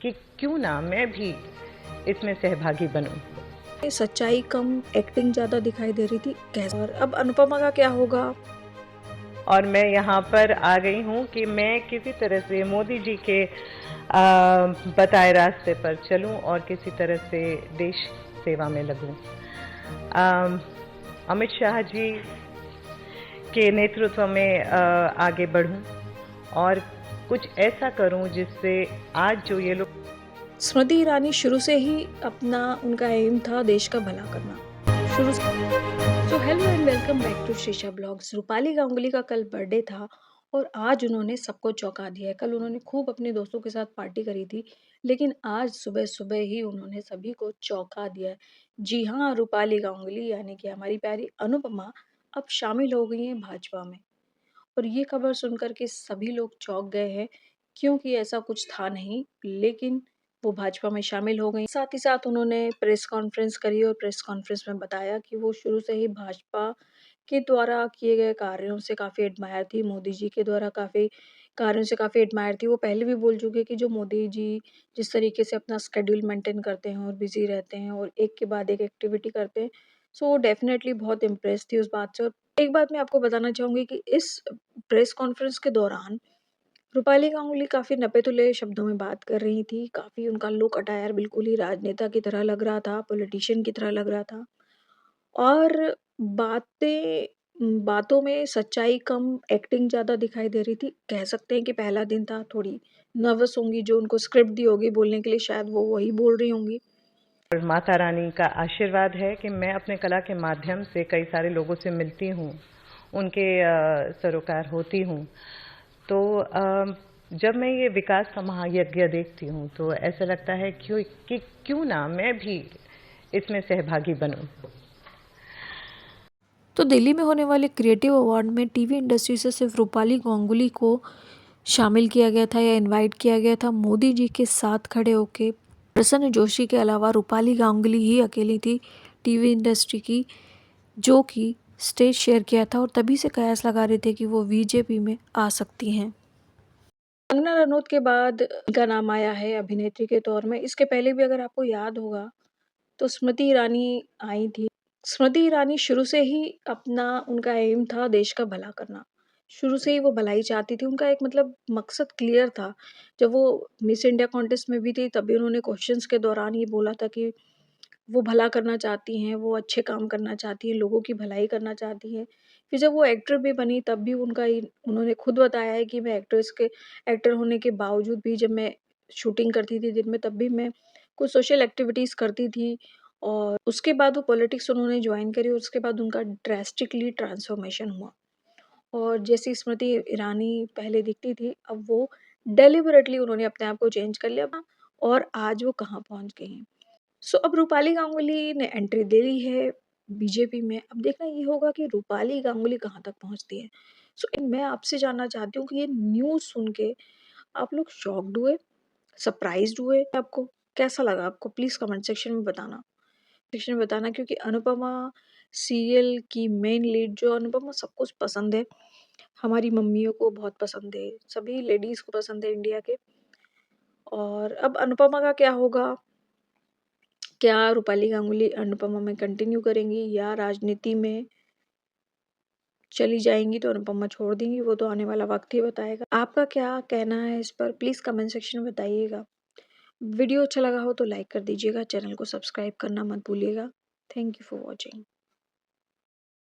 कि क्यों ना मैं भी इसमें सहभागी बनूं। सच्चाई कम एक्टिंग ज़्यादा दिखाई दे रही थी कैसे। और अब अनुपमा का क्या होगा। और मैं यहाँ पर आ गई हूँ कि मैं किसी तरह से मोदी जी के बताए रास्ते पर चलूं और किसी तरह से देश सेवा में लगूं। अमित शाह जी के नेतृत्व में आगे बढ़ूं और कुछ ऐसा करूं जिससे आज जो ये लोग स्मृति ईरानी शुरू से ही अपना उनका एम था देश का भला करना शुरू से। So hello and welcome back to शीशा ब्लॉग्स। रूपाली गांगुली का कल बर्थडे था और आज उन्होंने सबको चौंका दिया है। कल उन्होंने खूब अपने दोस्तों के साथ पार्टी करी थी, लेकिन आज सुबह सुबह ही उन्होंने सभी को चौंका दिया है। जी हाँ, रूपाली गांगुली यानी कि हमारी प्यारी अनुपमा अब शामिल हो गई हैं भाजपा में। और ये खबर सुनकर के सभी लोग चौंक गए हैं, क्योंकि ऐसा कुछ था नहीं, लेकिन वो भाजपा में शामिल हो गई। साथ ही साथ उन्होंने प्रेस कॉन्फ्रेंस करी और प्रेस कॉन्फ्रेंस में बताया कि वो शुरू से ही भाजपा के द्वारा किए गए कार्यों से काफ़ी एडमायर थी, मोदी जी के द्वारा काफ़ी कार्यों से काफ़ी एडमायर थी। वो पहले भी बोल चुके कि जो मोदी जी जिस तरीके से अपना शेड्यूल मेंटेन करते हैं और बिज़ी रहते हैं और एक के बाद एक एक्टिविटी करते हैं, सो वो डेफ़िनेटली बहुत इम्प्रेस थी उस बात से। और एक बात मैं आपको बताना चाहूँगी कि इस प्रेस कॉन्फ्रेंस के दौरान रूपाली गांगुली काफ़ी नपे-तुले शब्दों में बात कर रही थी। काफ़ी उनका लुक अटायर बिल्कुल ही राजनेता की तरह लग रहा था, पॉलिटिशियन की तरह लग रहा था। और बातों में सच्चाई कम एक्टिंग ज़्यादा दिखाई दे रही थी। कह सकते हैं कि पहला दिन था, थोड़ी नर्वस होंगी, जो उनको स्क्रिप्ट दी होगी बोलने के लिए शायद वो वही बोल रही होंगी। और माता रानी का आशीर्वाद है कि मैं अपने कला के माध्यम से कई सारे लोगों से मिलती हूँ, उनके सरोकार होती हूँ। तो जब मैं ये विकास का महायज्ञ देखती हूँ तो ऐसा लगता है कि क्यों ना मैं भी इसमें सहभागी बनूं। तो दिल्ली में होने वाले क्रिएटिव अवार्ड में टीवी इंडस्ट्री से सिर्फ रूपाली गांगुली को शामिल किया गया था या इनवाइट किया गया था। मोदी जी के साथ खड़े होके प्रसन्न जोशी के अलावा रूपाली गांगुली ही अकेली थी टीवी इंडस्ट्री की जो कि स्टेज शेयर किया था, और तभी से कयास लगा रहे थे कि वो बीजेपी में आ सकती हैं। कंगना रनौत के बाद इनका नाम आया है अभिनेत्री के तौर में। इसके पहले भी अगर आपको याद होगा तो स्मृति ईरानी आई थी। स्मृति ईरानी शुरू से ही अपना उनका एम था देश का भला करना। शुरू से ही वो भलाई चाहती थी। उनका एक मतलब मकसद क्लियर था। जब वो मिस इंडिया कॉन्टेस्ट में भी थी तब भी उन्होंने क्वेश्चंस के दौरान ये बोला था कि वो भला करना चाहती हैं, वो अच्छे काम करना चाहती हैं, लोगों की भलाई करना चाहती हैं। फिर जब वो एक्टर भी बनी तब भी उन्होंने खुद बताया है कि मैं एक्टर होने के बावजूद भी जब मैं शूटिंग करती थी दिन में तब भी मैं कुछ सोशल एक्टिविटीज़ करती थी। और उसके बाद वो पॉलिटिक्स उन्होंने जॉइन करी और उसके बाद उनका ड्रास्टिकली ट्रांसफॉर्मेशन हुआ। और जैसी स्मृति ईरानी पहले दिखती थी, अब वो डेलिबरेटली उन्होंने अपने आप को चेंज कर लिया और आज वो कहाँ पहुँच गई हैं। सो अब रूपाली गांगुली ने एंट्री ले ली है बीजेपी में। अब देखना ये होगा कि रूपाली गांगुली कहाँ तक पहुँचती है। सो मैं आपसे जानना चाहती हूँ कि ये न्यूज़ सुन के आप लोग शॉक्ड हुए, सरप्राइज़्ड हुए? आपको कैसा लगा? आपको प्लीज़ कमेंट सेक्शन में बताना, क्योंकि अनुपमा सीरियल की मेन लीड जो अनुपमा सबको पसंद है। हमारी मम्मियों को बहुत पसंद है, सभी लेडीज़ को पसंद है इंडिया के। और अब अनुपमा का क्या होगा? क्या रूपाली गांगुली अनुपमा में कंटिन्यू करेंगी या राजनीति में चली जाएंगी तो अनुपमा छोड़ देंगी? वो तो आने वाला वक्त ही बताएगा। आपका क्या कहना है इस पर प्लीज़ कमेंट सेक्शन में बताइएगा। वीडियो अच्छा लगा हो तो लाइक कर दीजिएगा, चैनल को सब्सक्राइब करना मत भूलिएगा। Thank you for watching.